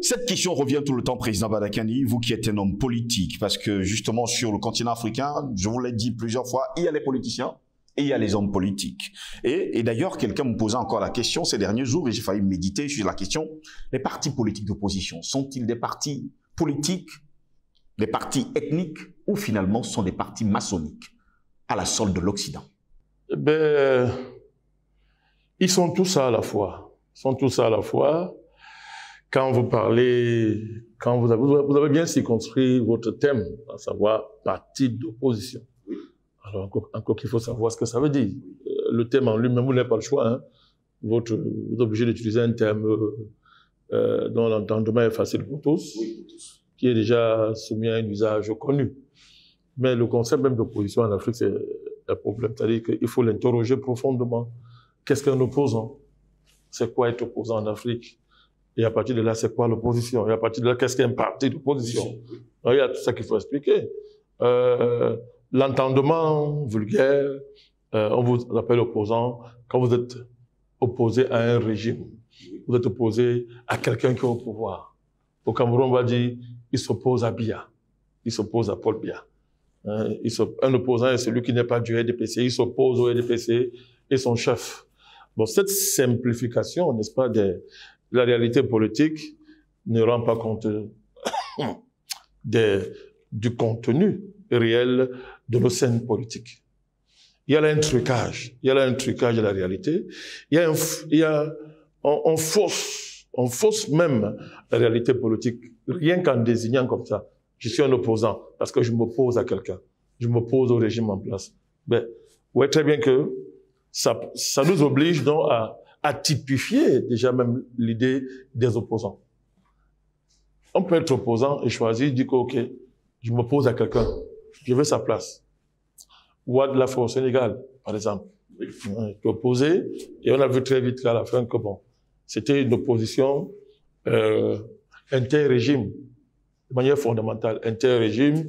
cette question revient tout le temps, Président Badakani, vous qui êtes un homme politique, parce que justement sur le continent africain, je vous l'ai dit plusieurs fois, il y a les politiciens et il y a les hommes politiques. Et d'ailleurs, quelqu'un me posait encore la question ces derniers jours, et j'ai failli méditer sur la question, les partis politiques d'opposition, sont-ils des partis politiques, des partis ethniques, ou finalement sont des partis maçonniques à la solde de l'Occident? Ben, ils sont tous ça à la fois. Ils sont tous ça à la fois. Quand vous parlez, quand vous avez bien circonscrit votre thème, à savoir parti d'opposition. Alors encore qu'il faut savoir ce que ça veut dire. Le thème en lui-même, vous n'avez pas le choix. Hein. Vous êtes obligé d'utiliser un terme dont l'entendement est facile pour tous, qui est déjà soumis à un usage connu. Mais le concept même d'opposition en Afrique, c'est un problème. C'est-à-dire qu'il faut l'interroger profondément. Qu'est-ce qu'un opposant? C'est quoi être opposant en Afrique? Et à partir de là, c'est quoi l'opposition? Et à partir de là, qu'est-ce qu'un parti d'opposition? Il y a tout ça qu'il faut expliquer. L'entendement vulgaire, on vous appelle opposant quand vous êtes opposé à un régime. Vous êtes opposé à quelqu'un qui est au pouvoir. Au Cameroun, on va dire, il s'oppose à Biya. Il s'oppose à Paul Biya. Un opposant est celui qui n'est pas du RDPC. Il s'oppose au RDPC et son chef. Bon, cette simplification, n'est-ce pas, de la réalité politique ne rend pas compte du contenu réel de nos scènes politiques. Il y a là un trucage. Il y a là un trucage de la réalité. On fausse même la réalité politique, rien qu'en désignant comme ça. Je suis un opposant parce que je m'oppose à quelqu'un. Je m'oppose au régime en place. Ben, vous voyez très bien que ça nous oblige donc à typifier déjà même l'idée des opposants. On peut être opposant et choisir, dire que, ok, je m'oppose à quelqu'un, je veux sa place. Ouad Lafo au Sénégal, par exemple. Il est opposé, et on a vu très vite qu'à la fin que bon, c'était une opposition inter-régime, de manière fondamentale, inter-régime.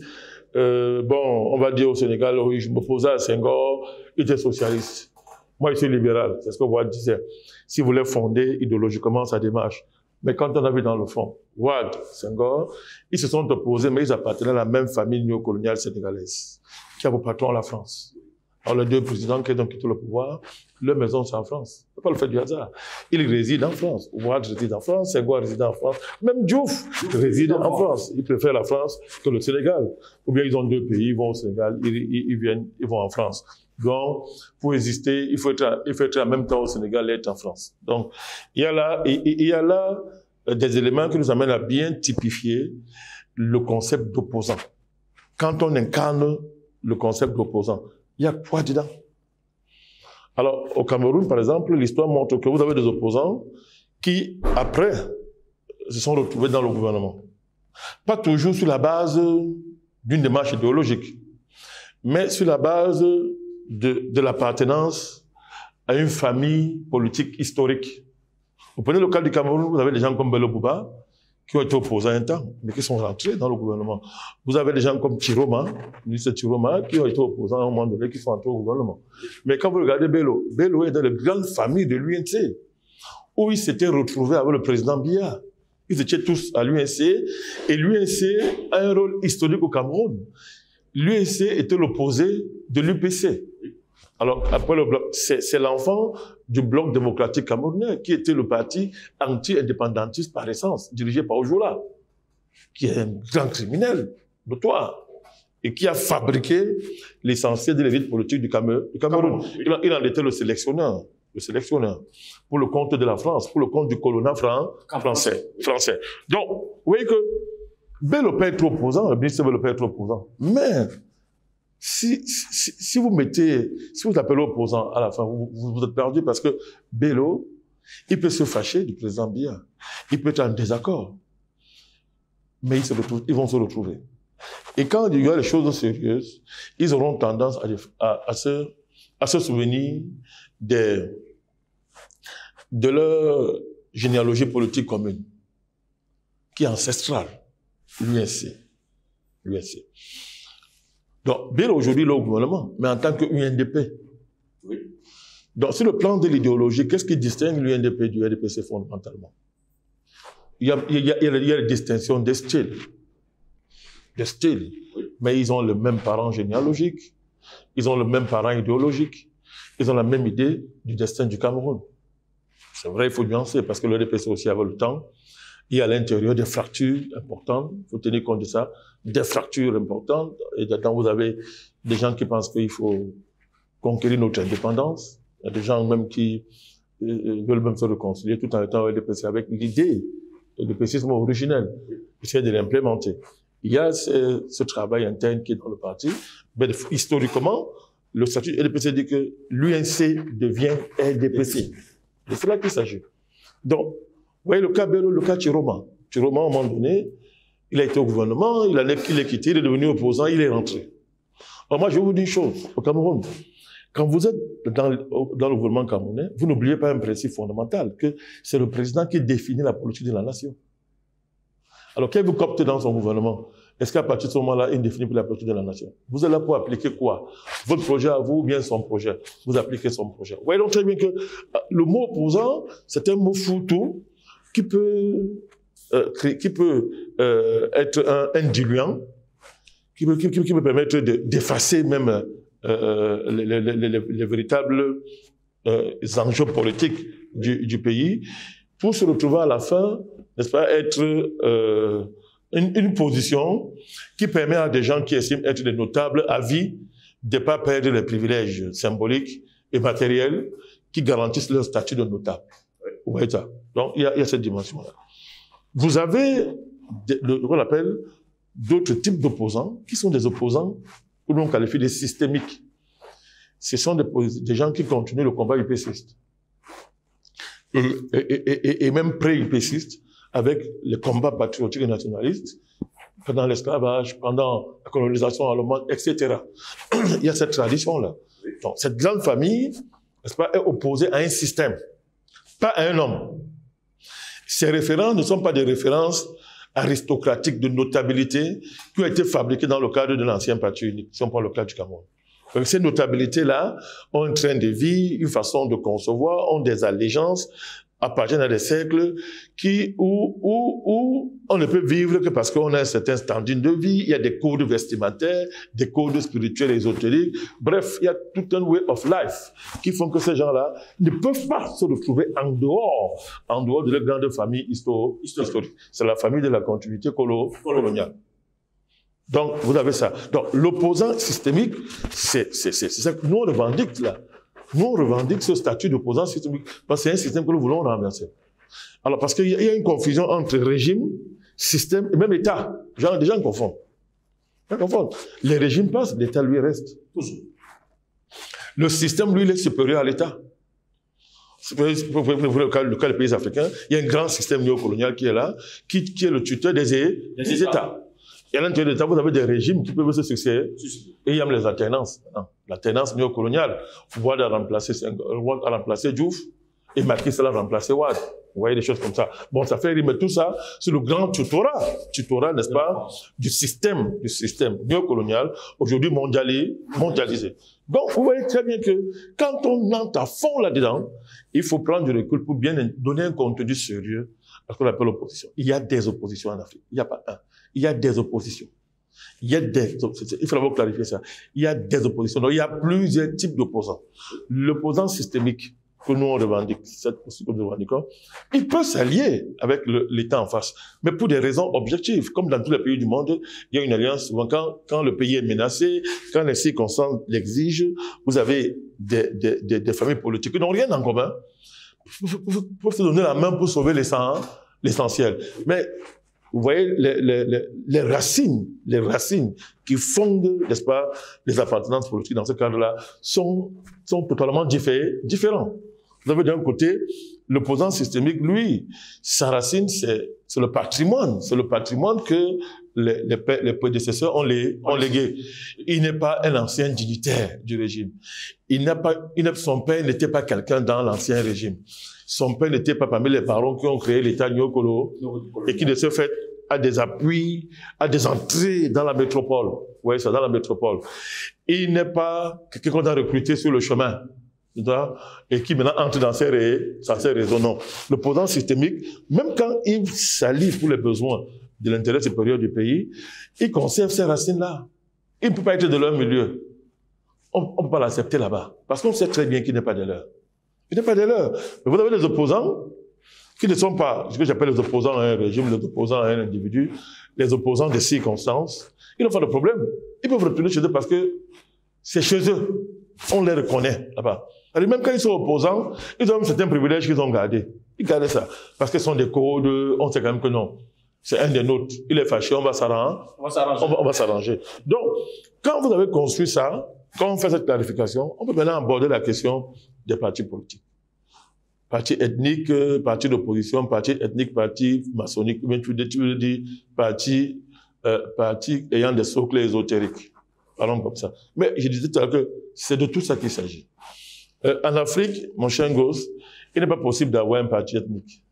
Bon, on va dire au Sénégal, oui, je m'opposais à Senghor, il était socialiste. Moi, je suis libéral, c'est ce que Ouad disait. Si vous voulez fonder idéologiquement sa démarche. Mais quand on a vu dans le fond, Ouad, Senghor, ils se sont opposés, mais ils appartenaient à la même famille néocoloniale sénégalaise, qui a pour patron la France. Alors, les deux présidents qui ont quitté le pouvoir, leur maison, c'est en France. C'est pas le fait du hasard. Ils résident en France. Ouad réside en France, Senghor réside en France. Même Diouf réside en France. Ils préfèrent la France que le Sénégal. Ou bien ils ont deux pays, ils vont au Sénégal, ils vont en France. Donc, pour exister, il faut être en même temps au Sénégal et être en France. Donc, il y a là des éléments qui nous amènent à bien typifier le concept d'opposant. Quand on incarne le concept d'opposant, il y a quoi dedans? Alors, au Cameroun, par exemple, l'histoire montre que vous avez des opposants qui, après, se sont retrouvés dans le gouvernement. Pas toujours sur la base d'une démarche idéologique, mais sur la base de l'appartenance à une famille politique historique. Vous prenez le cas du Cameroun, vous avez des gens comme Bello Bouba, qui ont été opposés un temps, mais qui sont rentrés dans le gouvernement. Vous avez des gens comme Chiroma, ministre Chiroma, qui ont été opposants à un moment donné, qui sont entrés au gouvernement. Mais quand vous regardez Bello est dans la grande famille de l'UNC, où il s'était retrouvé avec le président Biya. Ils étaient tous à l'UNC, et l'UNC a un rôle historique au Cameroun. L'UNC était l'opposé de l'UPC. Alors, après le bloc, c'est l'enfant du bloc démocratique camerounais, qui était le parti anti-indépendantiste par essence, dirigé par Ojola, qui est un grand criminel notoire, et qui a fabriqué l'essentiel de l'élite politique du Cameroun. Il en était le sélectionneur, pour le compte de la France, pour le compte du colonat français. Donc, vous voyez que Bello peut être opposant, le ministre Bello peut être opposant, mais si vous appelez opposant à la fin, vous êtes perdu parce que Bello, il peut se fâcher du président Biya, il peut être en désaccord, mais ils vont se retrouver. Et quand il y a les choses sérieuses, ils auront tendance à se souvenir de leur généalogie politique commune, qui est ancestrale, l'UNC. Donc, Bello aujourd'hui, il est au gouvernement, mais en tant que UNDP. Oui. Donc, sur le plan de l'idéologie, qu'est-ce qui distingue l'UNDP du RDPC fondamentalement? il y a des distinctions des styles. Des styles. Mais ils ont le même parent généalogique, ils ont le même parent idéologique, ils ont la même idée du destin du Cameroun. C'est vrai, il faut nuancer, parce que le RDPC aussi avait le temps. Il y a à l'intérieur des fractures importantes, il faut tenir compte de ça, des fractures importantes, et dedans vous avez des gens qui pensent qu'il faut conquérir notre indépendance, il y a des gens même qui veulent même se réconcilier tout en étant au RDPC avec l'idée du pécisme originel, essayer de l'implémenter. Il y a ce travail interne qui est dans le parti, mais historiquement, le statut RDPC dit que l'UNC devient RDPC. C'est cela qu'il s'agit. Donc, vous voyez le cas Bello, le cas Chiroma. Chiroma, à un moment donné, il a été au gouvernement, il est quitté, il est devenu opposant, il est rentré. Alors moi, je vais vous dire une chose, au Cameroun, quand vous êtes dans le gouvernement camerounais, vous n'oubliez pas un principe fondamental, que c'est le président qui définit la politique de la nation. Alors, quand vous coptez dans son gouvernement, est-ce qu'à partir de ce moment-là, il définit plus la politique de la nation? Vous êtes là pour appliquer quoi? Votre projet à vous ou bien son projet? Vous appliquez son projet. Vous voyez donc très bien que le mot opposant, c'est un mot fourre-tout qui peut être un diluant, qui peut permettre d'effacer même les véritables enjeux politiques du pays, pour se retrouver à la fin, n'est-ce pas, être une position qui permet à des gens qui estiment être des notables à vie de ne pas perdre les privilèges symboliques et matériels qui garantissent leur statut de notable. Vous voyez ça? Donc, il y a cette dimension-là. Vous avez ce qu'on appelle d'autres types d'opposants, qui sont des opposants que l'on qualifie de systémiques. Ce sont des gens qui continuent le combat UPCiste. Et même pré-UPCiste, avec les combats patriotiques et nationalistes, pendant l'esclavage, pendant la colonisation allemande, etc. Il y a cette tradition-là. Donc, cette grande famille, n'est-ce pas, est opposée à un système, pas à un homme. Ces références ne sont pas des références aristocratiques de notabilité qui ont été fabriquées dans le cadre de l'ancien parti unique, si on prend le cas du Cameroun. Donc, ces notabilités-là ont un train de vie, une façon de concevoir, ont des allégeances, appartiennent à des cercles où on ne peut vivre que parce qu'on a un certain standing de vie, il y a des codes vestimentaires, des codes spirituels ésotériques, bref, il y a tout un way of life qui font que ces gens-là ne peuvent pas se retrouver en dehors de leur grande famille historique. C'est la famille de la continuité coloniale. Donc, vous avez ça. Donc, l'opposant systémique, c'est ça que nous on revendique là. Nous, on revendique ce statut d'opposant systémique parce que c'est un système que nous voulons renverser. Alors, parce qu'il y a une confusion entre régime, système et même État. Des gens confondent. Les régimes passent, l'État, lui, reste. Toujours. Le système, lui, il est supérieur à l'État. Pour le cas des pays africains, il y a un grand système néocolonial qui est là, qui est le tuteur des États. Et à l'intérieur de l'État, vous avez des régimes qui peuvent se succéder. Et il y a les alternances. L'alternance néocoloniale. Wade a remplacé Diouf et Macky Sall a remplacé Wade. Vous voyez des choses comme ça. Bon, ça fait rimer tout ça sur le grand tutorat, n'est-ce pas, du système néocolonial, aujourd'hui mondialisé. Donc, vous voyez très bien que quand on entre à fond là-dedans, il faut prendre du recul pour bien donner un contenu sérieux à ce qu'on appelle l'opposition. Il y a des oppositions en Afrique. Il n'y a pas un. Il y a des oppositions. Il faut d'abord clarifier ça. Il y a des oppositions. Donc, il y a plusieurs types d'opposants. L'opposant systémique que nous on revendique, cette posture que nous revendiquons, il peut s'allier avec l'État en face. Mais pour des raisons objectives. Comme dans tous les pays du monde, il y a une alliance souvent quand le pays est menacé, quand les circonstances l'exigent, vous avez des familles politiques qui n'ont rien en commun. Pour se donner la main pour sauver l'essentiel. Mais vous voyez, les racines qui fondent, n'est-ce pas, les appartenances politiques dans ce cadre-là sont totalement différents. Vous avez d'un côté, l'opposant systémique, lui, sa racine, c'est le patrimoine. C'est le patrimoine que les prédécesseurs ont légué. Il n'est pas un ancien dignitaire du régime. Son père n'était pas quelqu'un dans l'ancien régime. Son père n'était pas parmi les parents qui ont créé l'État néocolo et qui de ce fait a des appuis, a des entrées dans la métropole. Vous voyez ça, dans la métropole. Il n'est pas quelqu'un qu'on a recruté sur le chemin. et qui maintenant entre dans ces raisons. Non. L'opposant systémique, même quand il s'allie pour les besoins de l'intérêt supérieur du pays, il conserve ces racines-là. Il ne peut pas être de leur milieu. On ne peut pas l'accepter là-bas. Parce qu'on sait très bien qu'il n'est pas de leur. Il n'est pas de leur. Mais vous avez des opposants qui ne sont pas ce que j'appelle les opposants à un régime, les opposants à un individu, les opposants des circonstances. Ils n'ont pas de problème. Ils peuvent retourner chez eux parce que c'est chez eux. On les reconnaît là-bas. Même quand ils sont opposants, ils ont certains privilèges qu'ils ont gardés. Ils gardent ça. Parce qu'ils sont des codes, on sait quand même que non. C'est un des nôtres. Il est fâché, on va s'arranger. Donc, quand vous avez construit ça, quand on fait cette clarification, on peut maintenant aborder la question des partis politiques. Parti ethnique, parti d'opposition, parti ethnique, parti maçonnique, mais tu veux dire parti ayant des socles ésotériques. Parlons comme ça. Mais je disais tout à l'heure que c'est de tout ça qu'il s'agit. En Afrique, mon cher Ngoz, il n'est pas possible d'avoir un parti ethnique.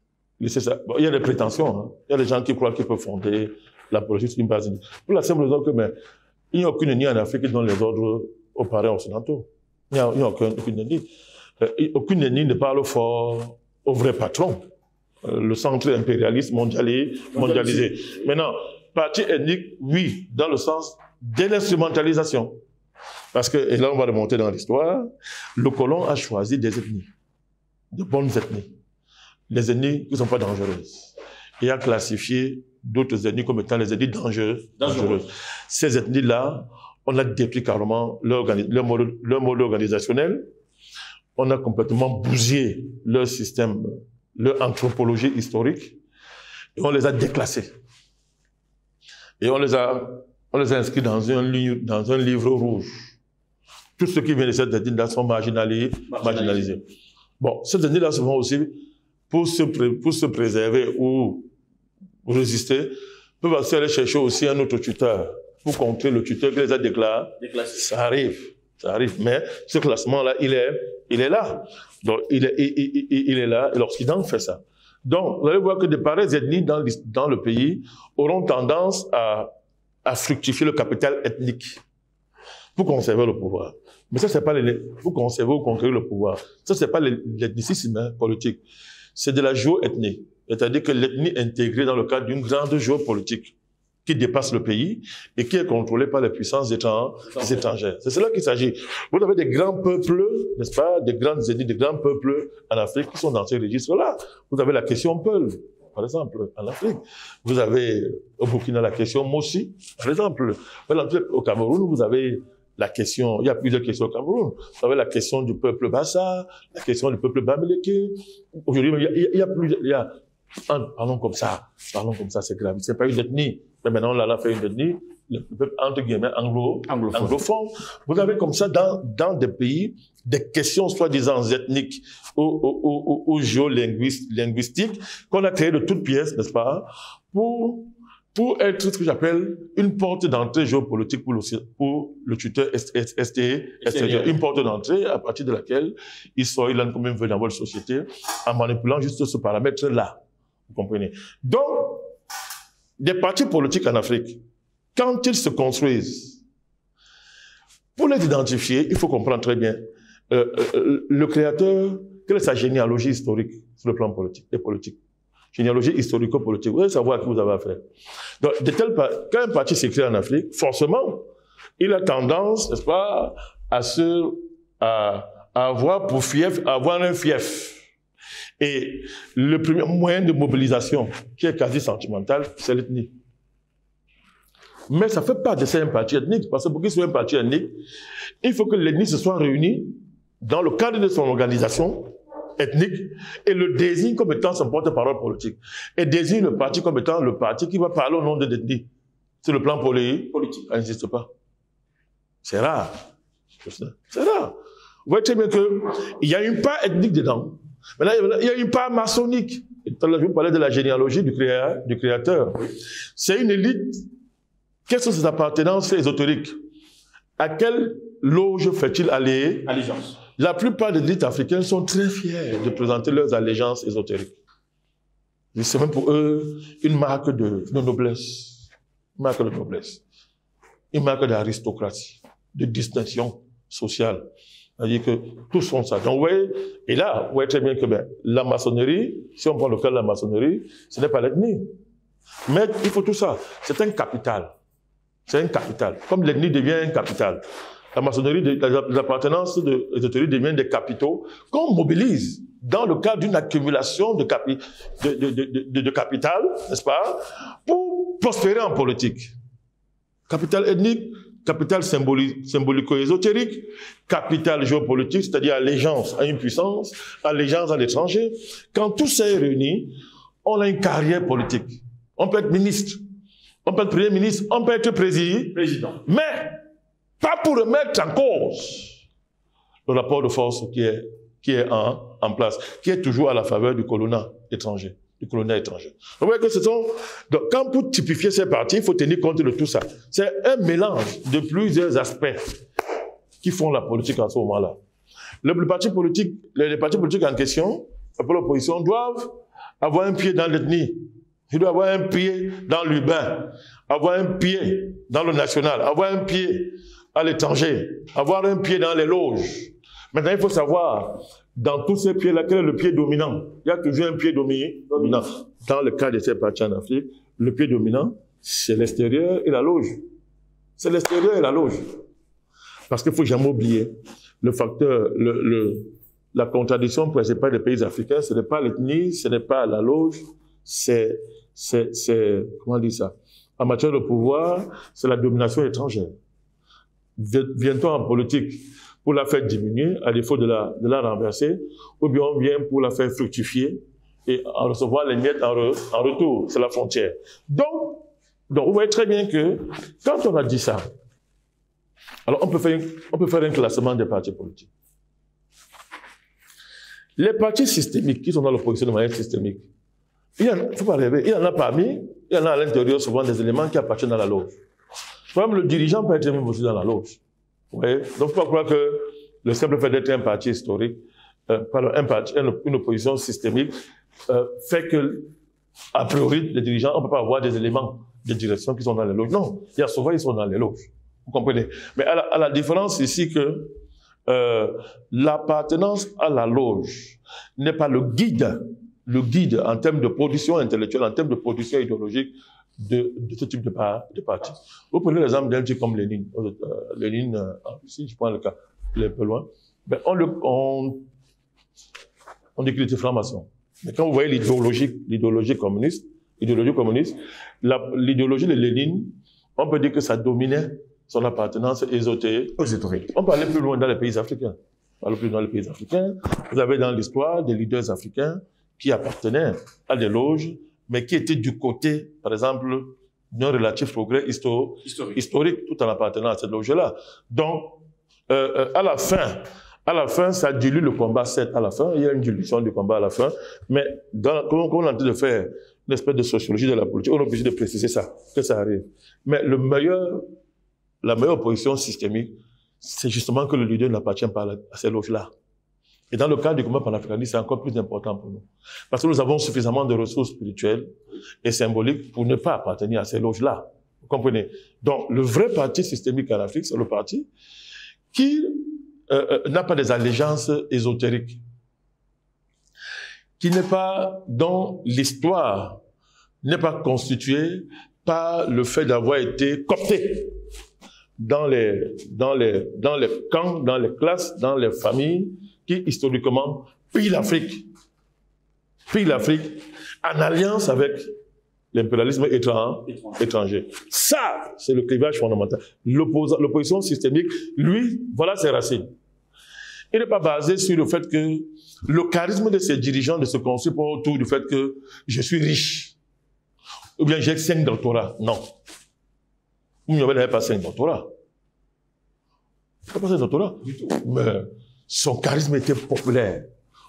Ça. Bon, il y a des prétentions. Hein. Il y a des gens qui croient qu'ils peuvent fonder la politique sur une base ethnique. Pour la simple raison que il n'y a aucune ethnie en Afrique qui donne les ordres aux parents occidentaux. Il n'y a aucune ethnie. Aucune ethnie ne parle fort au vrai patron. Le centre impérialiste mondialisé. Maintenant, parti ethnique, oui, dans le sens de l'instrumentalisation. Parce que, et là on va remonter dans l'histoire, le colon a choisi des ethnies, de bonnes ethnies, les ethnies qui ne sont pas dangereuses, et a classifié d'autres ethnies comme étant les ethnies dangereuses. Ces ethnies-là, on a détruit carrément leur mode organisationnel, on a complètement bousillé leur système, leur anthropologie historique, et on les a déclassés. Et on les a inscrits dans un livre rouge. Tous ceux qui viennent de cette ethnie-là sont marginalisés. Bon, ces ethnies-là se font aussi, pour se préserver ou résister, peuvent aussi aller chercher aussi un autre tuteur, pour contrer le tuteur qui les a déclassés. Ça arrive. Mais ce classement-là, il est là. Donc, il est là, et l'Occident fait ça. Donc, vous allez voir que de pareilles ethnies dans le pays auront tendance à fructifier le capital ethnique pour conserver le pouvoir. Mais ça, c'est pas pour conserver ou conquérir le pouvoir. Ça, c'est pas l'ethnicisme politique. C'est de la géoethnie. C'est-à-dire que l'ethnie intégrée dans le cadre d'une grande géopolitique qui dépasse le pays et qui est contrôlée par les puissances étrangères. C'est cela qu'il s'agit. Vous avez des grands peuples, n'est-ce pas, des grandes ethnies, des grands peuples en Afrique qui sont dans ces registres-là. Vous avez la question Peul, par exemple, en Afrique. Vous avez au Burkina la question Mossi, par exemple. Au Cameroun, vous avez la question, il y a plusieurs questions au Cameroun. Vous avez la question du peuple Bassa, la question du peuple Bamileke. Aujourd'hui, parlons comme ça, c'est grave. C'est pas une ethnie. Mais maintenant, on l'a fait une ethnie, le peuple, entre guillemets, anglophone. Vous avez comme ça, dans des pays, des questions soi-disant ethniques ou géolinguistiques qu'on a créées de toutes pièces, n'est-ce pas, pour être ce que j'appelle une porte d'entrée géopolitique pour le tuteur extérieur. Une porte d'entrée à partir de laquelle il a comme une veut dans votre société en manipulant juste ce paramètre-là. Vous comprenez? Donc, des partis politiques en Afrique, quand ils se construisent, pour les identifier, il faut comprendre très bien le créateur, quelle est sa généalogie historique sur le plan politique et politique. Généalogie historico-politique. Vous allez savoir à qui vous avez affaire. Donc, quand un parti s'écrit en Afrique, forcément, il a tendance, n'est-ce pas, à avoir pour fief, avoir un fief. Et le premier moyen de mobilisation, qui est quasi sentimental, c'est l'ethnie. Mais ça ne fait pas de ça un parti ethnique, parce que pour qu'il soit un parti ethnique, il faut que l'ethnie se soit réunie dans le cadre de son organisation ethnique et le désigne comme étant son porte-parole politique. Et désigne le parti comme étant le parti qui va parler au nom de l'ethnie. Sur le plan politique, ça n'existe pas. C'est rare. C'est rare. Vous voyez très bien qu'il y a une part ethnique dedans. Maintenant, il y a une part maçonnique. Tout à l'heure, je vous parlais de la généalogie du créateur. C'est une élite. Quelles sont ses appartenances ésotériques? À quelle loge fait-il allégeance? La plupart des élites africaines sont très fiers de présenter leurs allégeances ésotériques. C'est même pour eux une marque de noblesse. Une marque de noblesse. Une marque d'aristocratie, de distinction sociale. C'est-à-dire que tous sont ça. Donc, vous voyez, et là, vous voyez très bien que la maçonnerie, si on prend le cas de la maçonnerie, ce n'est pas l'ethnie. Mais il faut tout ça. C'est un capital. C'est un capital. Comme l'ethnie devient un capital. La maçonnerie, les appartenances de l'ésotérie deviennent des capitaux qu'on mobilise dans le cadre d'une accumulation de capital, n'est-ce pas, pour prospérer en politique. Capital ethnique, capital symbolico-ésotérique, capital géopolitique, c'est-à-dire allégeance à une puissance, allégeance à l'étranger. Quand tout ça est réuni, on a une carrière politique. On peut être ministre, on peut être premier ministre, on peut être président. Mais pas pour remettre en cause le rapport de force qui est en place, qui est toujours à la faveur du colonat étranger. Vous voyez que ce sont... Donc, quand pour typifier ces partis, il faut tenir compte de tout ça. C'est un mélange de plusieurs aspects qui font la politique à ce moment-là. Les partis politiques en question, pour l'opposition, doivent avoir un pied dans l'ethnie. Ils doivent avoir un pied dans l'urbain, avoir un pied dans le national, avoir un pied à l'étranger, avoir un pied dans les loges. Maintenant, il faut savoir, dans tous ces pieds-là, quel est le pied dominant? Il y a toujours un pied dominant. Dans le cas de ces partis en Afrique, le pied dominant, c'est l'extérieur et la loge. C'est l'extérieur et la loge. Parce qu'il ne faut jamais oublier le facteur, la contradiction principale des pays africains, ce n'est pas l'ethnie, ce n'est pas la loge, c'est, comment on dit ça? En matière de pouvoir, c'est la domination étrangère. Vient-on en politique pour la faire diminuer, à défaut de la renverser, ou bien on vient pour la faire fructifier et en recevoir les miettes en retour. C'est la frontière. Donc, vous voyez très bien que quand on a dit ça, alors on peut faire un classement des partis politiques. Les partis systémiques qui sont dans l'opposition de manière systémique, il y en a parmi, il y en a à l'intérieur souvent des éléments qui appartiennent à la loge. Même le dirigeant peut être même aussi dans la loge. Vous voyez? Donc, il ne faut pas croire que le simple fait d'être un parti historique, une opposition systémique, fait que, a priori, les dirigeants, on ne peut pas avoir des éléments de direction qui sont dans les loges. Non, il y a souvent, ils sont dans les loges. Vous comprenez? Mais à la différence ici que l'appartenance à la loge n'est pas le guide en termes de production intellectuelle, en termes de production idéologique de ce type de parti. Vous prenez l'exemple d'un type comme Lénine. Lénine, en Russie, je prends le cas, il est un peu loin. Ben, on dit qu'il était franc-maçon. Mais quand vous voyez l'idéologie communiste, l'idéologie de Lénine, on peut dire que ça dominait son appartenance ésotérique. On peut aller plus loin dans les pays africains. Vous avez dans l'histoire des leaders africains qui appartenaient à des loges, mais qui étaient du côté, par exemple, d'un relatif progrès historique, tout en appartenant à cette loge-là. Donc, à la fin, ça dilue le combat, certes, à la fin, il y a une dilution du combat à la fin, mais comme on est en train de faire une espèce de sociologie de la politique, on est obligé de préciser ça, que ça arrive. Mais la meilleure position systémique, c'est justement que le leader n'appartient pas à ces loges-là. Et dans le cadre du combat panafricaniste, c'est encore plus important pour nous. Parce que nous avons suffisamment de ressources spirituelles et symboliques pour ne pas appartenir à ces loges-là. Vous comprenez? Donc, le vrai parti systémique en Afrique, c'est le parti qui n'a pas des allégeances ésotériques, qui n'est pas dans l'histoire, n'est pas constitué par le fait d'avoir été coopté dans les camps, dans les classes, dans les familles, qui historiquement pillent l'Afrique en alliance avec l'impérialisme étranger. Ça, c'est le clivage fondamental. L'opposition systémique, lui, voilà ses racines. Il n'est pas basé sur le fait que le charisme de ses dirigeants ne se construit pas autour du fait que je suis riche, ou bien j'ai 5 doctorats. Non. Vous n'avez pas 5 doctorats. Il n'a pas 5 doctorats du tout. Mais son charisme était populaire,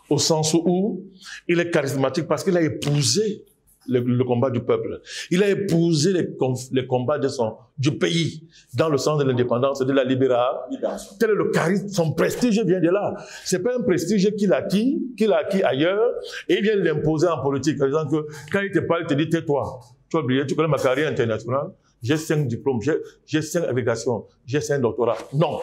au sens où il est charismatique parce qu'il a épousé le combat du peuple. Il a épousé les combats du pays, dans le sens de l'indépendance, de la libération. Tel est le charisme, son prestige vient de là. C'est pas un prestige qu'il a acquis ailleurs, et il vient l'imposer en politique. Par exemple, quand il te parle, il te dit, tais-toi. Tu as oublié, tu connais ma carrière internationale, j'ai 5 diplômes, j'ai 5 agrégations, j'ai 5 doctorats. Non.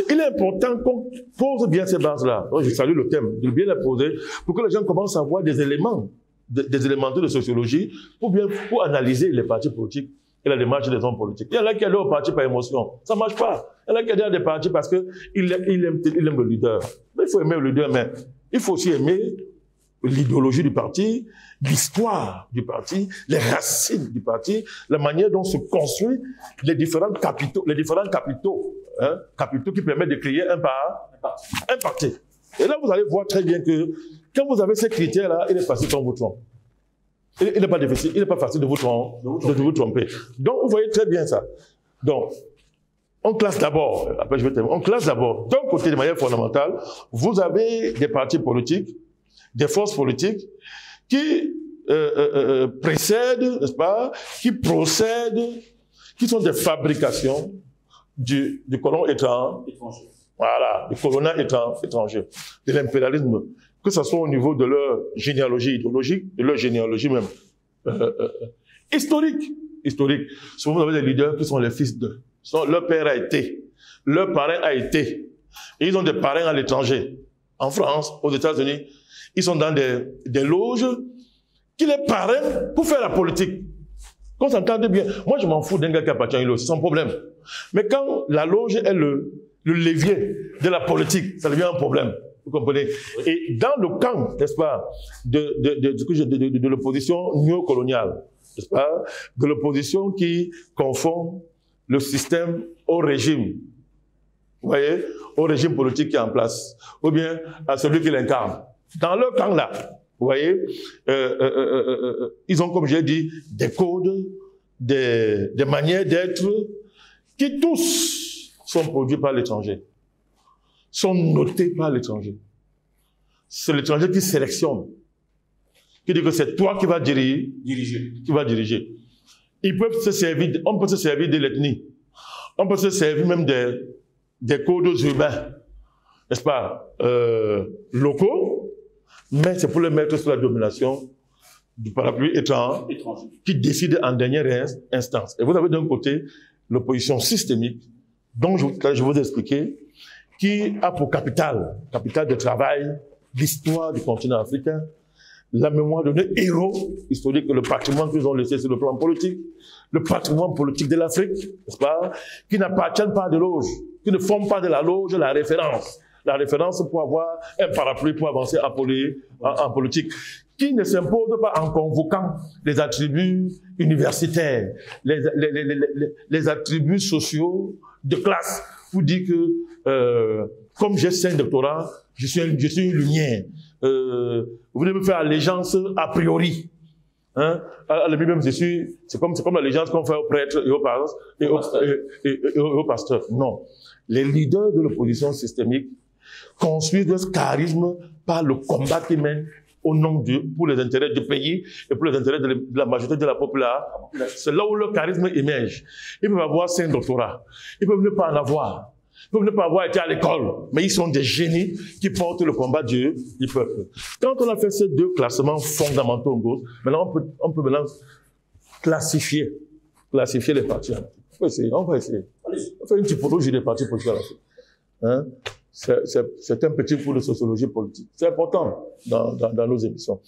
Il est important qu'on pose bien ces bases-là. Je salue le thème, de bien les poser, pour que les gens commencent à voir des éléments, des éléments de sociologie, pour analyser les partis politiques et la démarche des hommes politiques. Il y en a qui adhèrent au parti par émotion. Ça ne marche pas. Il y en a qui adhèrent des partis parce qu'ils aiment le leader. Mais il faut aimer le leader, mais il faut aussi aimer l'idéologie du parti, l'histoire du parti, les racines du parti, la manière dont se construisent les différents capitaux qui permettent de créer un parti. Et là, vous allez voir très bien que quand vous avez ces critères-là, il est facile qu'on vous trompe. Il n'est pas difficile, il n'est pas facile de vous tromper. Donc, vous voyez très bien ça. Donc, on classe d'abord, après je vais terminer, on classe d'abord, d'un côté de manière fondamentale, vous avez des partis politiques, des forces politiques qui précèdent, n'est-ce pas, qui procèdent, qui sont des fabrications du colon étranger. Voilà, du coloniat étranger, de l'impérialisme, que ce soit au niveau de leur généalogie idéologique, de leur généalogie même historique. Souvent, vous avez des leaders qui sont les fils d'eux. Leur père a été, leur parrain a été. Et ils ont des parrains à l'étranger. En France, aux États-Unis, ils sont dans des loges qui les parrainent pour faire la politique. Qu'on s'entende bien. Moi, je m'en fous d'un gars qui appartient à une loge, c'est son problème. Mais quand la loge est le levier de la politique, ça devient un problème. Vous comprenez? Et dans le camp, n'est-ce pas, de l'opposition néocoloniale, n'est-ce pas, de l'opposition qui confond le système au régime, vous voyez, au régime politique qui est en place, ou bien à celui qui l'incarne. Dans leur camp-là, vous voyez, ils ont, comme j'ai dit, des codes, des manières d'être qui tous sont produits par l'étranger, sont notés par l'étranger. C'est l'étranger qui sélectionne, qui dit que c'est toi qui vas diriger. Ils peuvent se servir, on peut se servir de l'ethnie, on peut se servir même des codes urbains, n'est-ce pas, locaux, mais c'est pour les mettre sous la domination du parapluie étranger qui décide en dernière instance. Et vous avez d'un côté l'opposition systémique, dont je vous ai expliqué, qui a pour capital de travail l'histoire du continent africain, la mémoire de nos héros historiques, le patrimoine qu'ils ont laissé sur le plan politique, le patrimoine politique de l'Afrique, n'est-ce pas, qui n'appartiennent pas de loge, qui ne forment pas de la loge la référence. La référence pour avoir un parapluie pour avancer en politique, qui ne s'impose pas en convoquant les attributs universitaires, les attributs sociaux de classe, pour dire que comme j'ai 5 doctorats, je suis une lumière. Vous devez me faire allégeance a priori. Hein? À la même, c'est comme l'allégeance qu'on fait aux prêtres et aux pasteurs. Non. Les leaders de l'opposition systémique construisent leur charisme par le combat qu'ils mènent au nom pour les intérêts du pays et pour les intérêts de la majorité de la population. C'est là où leur charisme émerge. Ils peuvent avoir 5 doctorats. Ils peuvent ne pas en avoir. Ils peuvent ne pas avoir été à l'école. Mais ils sont des génies qui portent le combat du peuple. Quand on a fait ces 2 classements fondamentaux en gauche, maintenant on peut maintenant classifier les partis. On va essayer. On fait une typologie des partis politiques. Hein? C'est un petit cours de sociologie politique. C'est important dans nos émissions.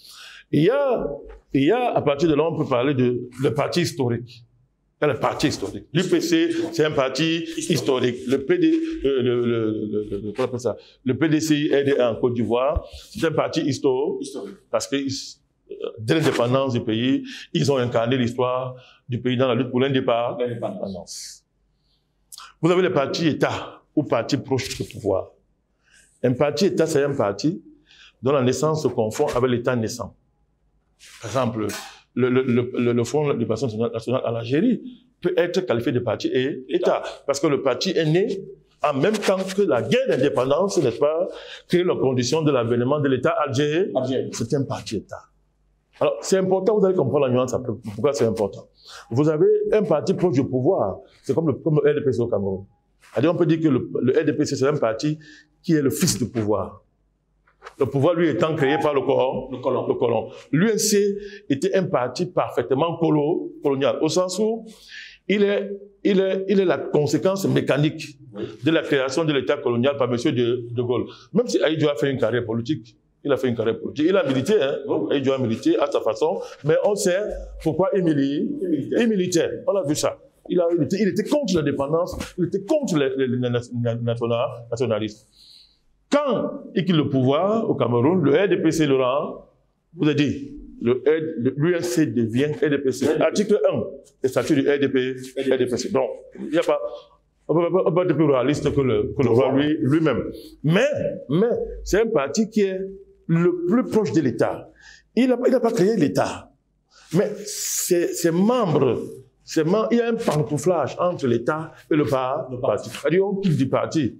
Il y a, à partir de là, on peut parler le parti historique. Le parti historique. L'UPC, c'est un parti historique. Le PDCI est en Côte d'Ivoire. C'est un parti historique. Parce que, dès l'indépendance du pays, ils ont incarné l'histoire du pays dans la lutte pour l'indépendance. Vous avez le parti État ou parti proche du pouvoir. Un parti État, c'est un parti dont la naissance se confond avec l'État naissant. Par exemple, le Front de Libération nationale en Algérie peut être qualifié de parti État, parce que le parti est né en même temps que la guerre d'indépendance, n'est-ce pas, créer les conditions de l'avènement de l'État algérien. C'est un parti État. Alors, c'est important, vous allez comprendre la nuance après, pourquoi c'est important. Vous avez un parti proche du pouvoir, c'est comme le RDPC au Cameroun. On peut dire que le RDPC, c'est un parti qui est le fils du pouvoir. Le pouvoir, lui, étant créé par le colon. L'UNC était un parti parfaitement colonial, au sens où il est la conséquence mécanique de la création de l'État colonial par M. de Gaulle. Même si Ahidjo a fait une carrière politique, il a fait une carrière politique. Il a milité, hein. Ahidjo a milité à sa façon, mais on sait pourquoi il militait. On a vu ça. Il était contre l'indépendance, il était contre les nationalistes. Quand il quitte le pouvoir au Cameroun, le RDPC le rend, vous avez dit, l'UNC devient RDPC. Article 1, le statut du RDPC. Donc, il n'y a pas, on peut pas être plus réaliste que le roi lui-même. Mais, c'est un parti qui est le plus proche de l'État. Il n'a pas créé l'État. Mais ses membres, il y a un pantouflage entre l'État et le parti. C'est-à-dire, on quitte du parti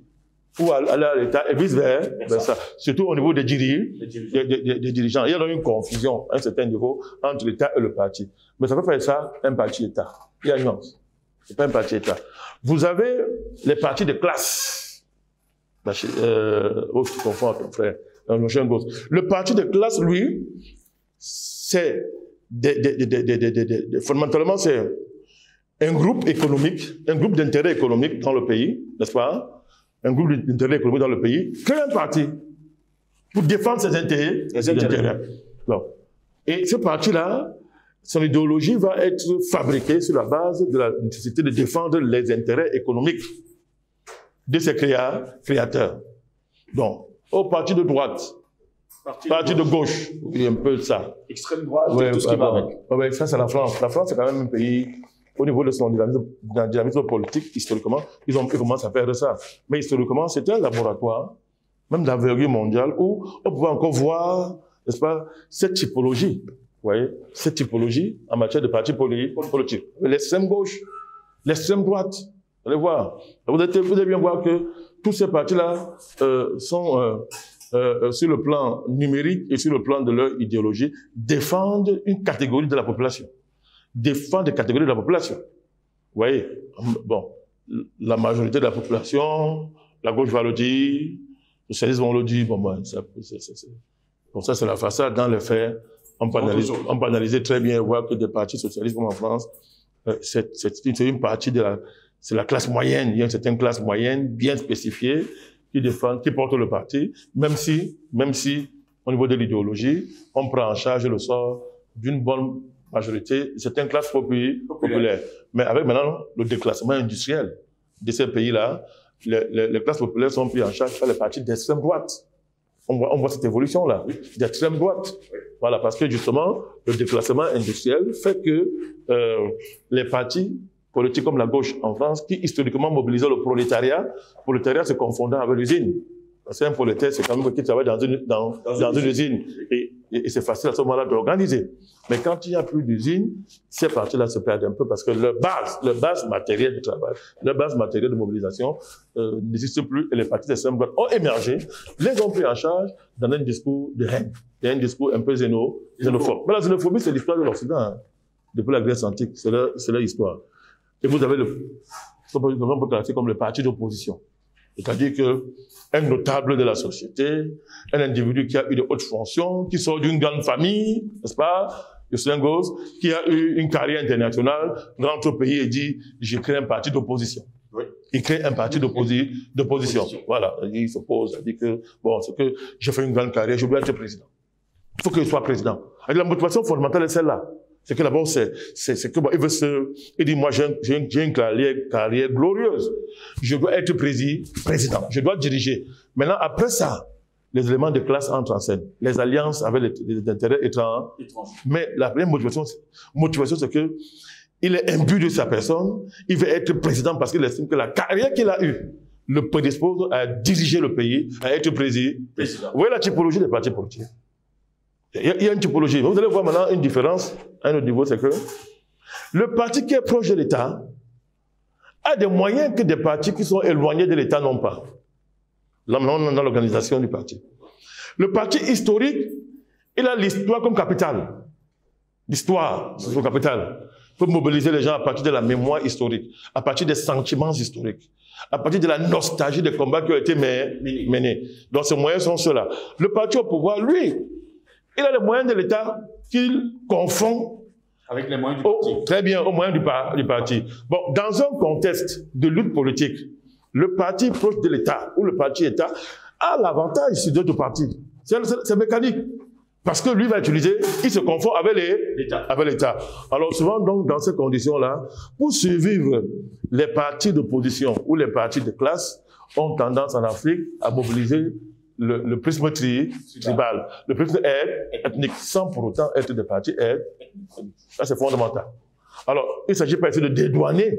pour aller à l'État et vice-versa. Surtout au niveau des dirigeants. Il y a donc une confusion à un certain niveau entre l'État et le parti. Mais ça peut faire ça un parti-État. Il y a une nuance. C'est pas un parti-État. Vous avez les partis de classe. Tu confonds avec ton frère. Le parti de classe, lui, c'est fondamentalement, c'est un groupe économique, un groupe d'intérêt économique dans le pays, n'est-ce pas? Un groupe d'intérêt économique dans le pays, crée un parti pour défendre ses intérêts. Donc, et ce parti-là, son idéologie va être fabriquée sur la base de la nécessité de défendre les intérêts économiques de ses créateurs. Donc, au parti de droite, parti de gauche, oui, un peu ça. Extrême droite, ouais, tout ce qui va avec. Ouais, ça, c'est la France. La France, c'est quand même un pays, au niveau de son dynamisme politique, historiquement, ils commencent à faire ça. Mais historiquement, c'était un laboratoire, même d'envergure mondiale, où on pouvait encore voir, n'est-ce pas, cette typologie. Vous voyez, cette typologie en matière de partis politiques. L'extrême gauche, l'extrême droite. Vous allez voir. Vous allez bien voir que tous ces partis-là sont, sur le plan numérique et sur le plan de leur idéologie, défendent une catégorie de la population. Défendent des catégories de la population. Vous voyez, bon, la majorité de la population, la gauche va le dire, le socialisme on le dit, bon, ça c'est la façade. Dans les faits, on peut analyser très bien et voir que des partis socialistes comme en France, c'est une partie de c'est la classe moyenne. Il y a une certaine classe moyenne bien spécifiée qui défend, qui porte le parti, même si, au niveau de l'idéologie, on prend en charge le sort d'une bonne majorité, certaines classes populaires. Mais avec maintenant le déclassement industriel de ces pays-là, les classes populaires sont prises en charge par les partis d'extrême droite. On voit cette évolution-là, d'extrême droite. Voilà, parce que justement, le déclassement industriel fait que les partis politiques comme la gauche en France, qui historiquement mobilisaient le prolétariat se confondant avec l'usine. C'est un prolétaire, c'est quand même qui travaille dans une usine. Et c'est facile à ce moment-là d'organiser. Mais quand il n'y a plus d'usine, ces partis-là se perdent un peu parce que leur base matérielle de travail, leur base matérielle de mobilisation n'existe plus et les partis d'extrême droite ont émergé, les ont pris en charge dans un discours de haine. Il y a un discours un peu xénophobe. Mais la xénophobie, c'est l'histoire de l'Occident. Hein. Depuis la Grèce antique, c'est leur histoire. Et vous avez on peut classer comme le parti d'opposition. C'est-à-dire qu'un notable de la société, un individu qui a eu de hautes fonctions, qui sort d'une grande famille, n'est-ce pas, Justin Gauss, qui a eu une carrière internationale, rentre au pays et dit, j'ai créé un parti d'opposition. Oui. Il crée un parti d'opposition. Voilà. Il s'oppose, il dit que, bon, c'est que j'ai fait une grande carrière, je dois être président. Il faut que je sois président. Et la motivation fondamentale est celle-là. C'est que d'abord, c'est que, bon, il dit, moi, j'ai une carrière glorieuse. Je dois être président. Je dois diriger. Maintenant, après ça, les éléments de classe entrent en scène. Les alliances avec les intérêts étrangers. Mais la première motivation, c'est que il est imbu de sa personne. Il veut être président parce qu'il estime que la carrière qu'il a eue le prédispose à diriger le pays, à être président. Vous voyez la typologie des partis politiques. Il y a une typologie. Vous allez voir maintenant une différence à un autre niveau, c'est que le parti qui est proche de l'État a des moyens que des partis qui sont éloignés de l'État n'ont pas. Là, maintenant, on est dans l'organisation du parti. Le parti historique, il a l'histoire comme capital. L'histoire, c'est son capital. Il faut mobiliser les gens à partir de la mémoire historique, à partir des sentiments historiques, à partir de la nostalgie des combats qui ont été menés. Donc, ces moyens sont ceux-là. Le parti au pouvoir, lui, il a les moyens de l'État qu'il confond Avec les moyens du parti. Très bien, au moyen du parti. Bon, dans un contexte de lutte politique, le parti proche de l'État ou le parti État a l'avantage sur d'autres partis. C'est mécanique. Parce que lui va utiliser, il se confond avec l'État. Alors souvent, donc, dans ces conditions-là, pour survivre, les partis d'opposition ou les partis de classe ont tendance en Afrique à mobiliser le prisme tribal, le prisme ethnique, sans pour autant être des partis ethniques. Ça, c'est fondamental. Alors, il ne s'agit pas ici de dédouaner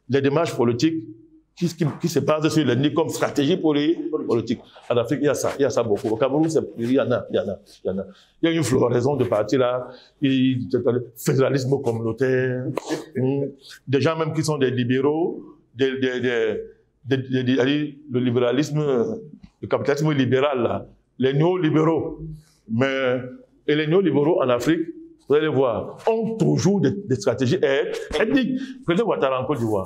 les démarches politiques qui se basent sur l'ethnie comme stratégie politique. En Afrique, il y a ça beaucoup. Au Cameroun, il y en a. Il y a une floraison de partis là, fédéralisme communautaire, des gens même qui sont des libéraux, le libéralisme, le capitalisme libéral là, les néolibéraux. Et les néolibéraux en Afrique, vous allez voir, ont toujours des stratégies ethniques. Prenez Ouattara en Côte d'Ivoire.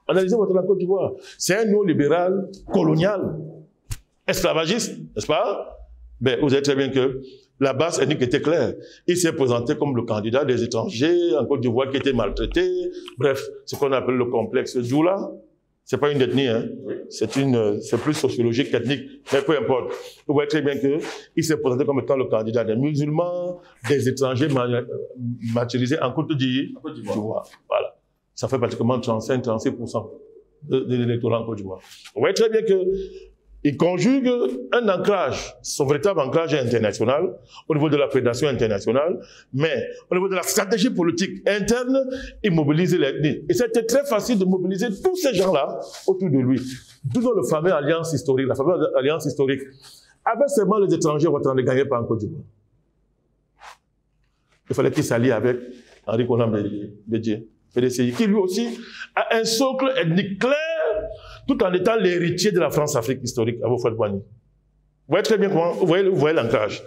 Analysez Ouattara en Côte d'Ivoire. C'est un néolibéral colonial, esclavagiste, n'est-ce pas? Mais vous savez très bien que la base ethnique était claire. Il s'est présenté comme le candidat des étrangers en Côte d'Ivoire qui était maltraité. Bref, ce qu'on appelle le complexe Djoula. C'est pas une ethnie, hein. C'est plus sociologique qu'ethnique, mais peu importe. Vous voyez très bien qu'il s'est présenté comme étant le candidat des musulmans, des étrangers martyrisés en Côte d'Ivoire. Voilà. Ça fait pratiquement 35-36% de l'électorat en Côte d'Ivoire. Vous voyez très bien qu'il conjugue un ancrage, son véritable ancrage international, au niveau de la fédération internationale, mais au niveau de la stratégie politique interne, il mobilise l'ethnie. Et c'était très facile de mobiliser tous ces gens-là autour de lui. D'où le fameux alliance historique, la fameuse alliance historique. Avec seulement les étrangers, on ne gagnait pas en Côte d'Ivoire. Il fallait qu'il s'allie avec Henri Konan Bédié, PDCI, qui lui aussi a un socle ethnique clair, tout en étant l'héritier de la France-Afrique historique à Houphouët-Boigny. Vous voyez très bien comment, vous voyez l'ancrage.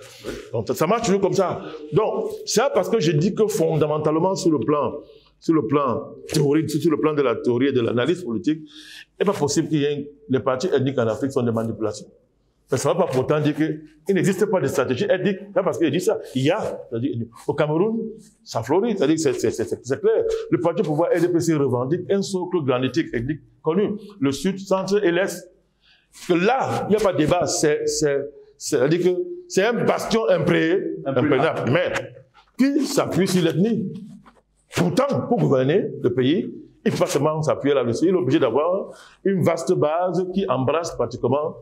Donc ça marche toujours comme ça. Donc, c'est parce que je dis que fondamentalement sur le plan théorique, sur le plan de la théorie et de l'analyse politique, il n'est pas possible qu'il y ait les partis ethniques en Afrique sont des manipulations. Mais ça ne va pas pourtant dire qu'il n'existe pas de stratégie ethnique. C'est parce qu'il dit ça. Il y a. Au Cameroun, ça fleurit. C'est-à-dire c'est clair. Le parti au pouvoir RDPC revendique un socle granitique ethnique connu. Le Sud, Centre et l'Est. Que là, il n'y a pas de débat. C'est-à-dire que c'est un bastion imprégnable. Mais qui s'appuie sur l'ethnie. Pourtant, pour gouverner le pays, il faut pas seulement s'appuyer là-dessus. Il est obligé d'avoir une vaste base qui embrasse pratiquement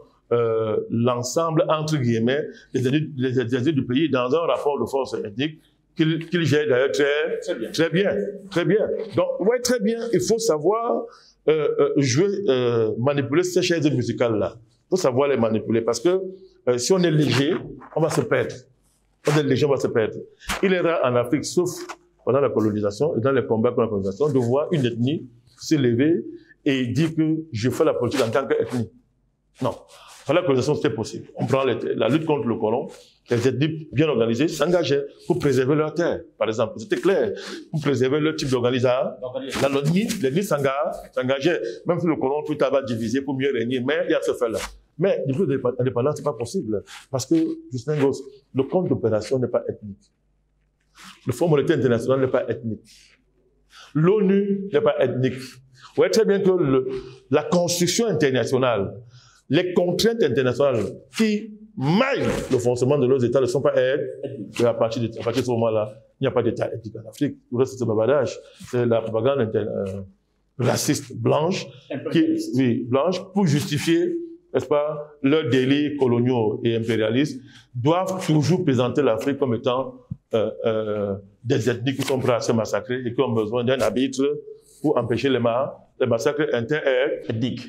l'ensemble, entre guillemets, des élites du pays dans un rapport de force ethnique qu'il gère d'ailleurs très bien. Donc, ouais, très bien, il faut savoir manipuler ces chaises musicales-là. Il faut savoir les manipuler parce que si on est léger, on va se perdre. On est léger, on va se perdre. Il est rare en Afrique, sauf pendant la colonisation et dans les combats contre la colonisation, de voir une ethnie s'élever et dire que je fais la politique en tant qu'ethnie. Non. Pendant la colonisation, c'était possible. On prend la lutte contre le colon, les ethnies bien organisées s'engageaient pour préserver leur terre, par exemple. C'était clair. Pour préserver leur type d'organisation. L'ethnie s'engageait. Même si le colon plus tard va diviser pour mieux régner, mais il y a ce fait-là. Mais depuis l'indépendance, c'est pas possible. Parce que, Justin Goss, le compte d'opération n'est pas ethnique. Le Fonds monétaire international n'est pas ethnique. L'ONU n'est pas ethnique. Vous voyez très bien que la construction internationale, les contraintes internationales qui maillent le fonctionnement de nos États ne sont pas ethniques. À partir de ce moment-là, il n'y a pas d'État ethnique en Afrique. Tout le reste, c'est bavardage. C'est la propagande raciste blanche, blanche, pour justifier, n'est-ce pas, leurs délits coloniaux et impérialistes, doivent toujours présenter l'Afrique comme étant des ethnies qui sont prêts à se massacrer et qui ont besoin d'un arbitre pour empêcher les massacres inter-ethniques.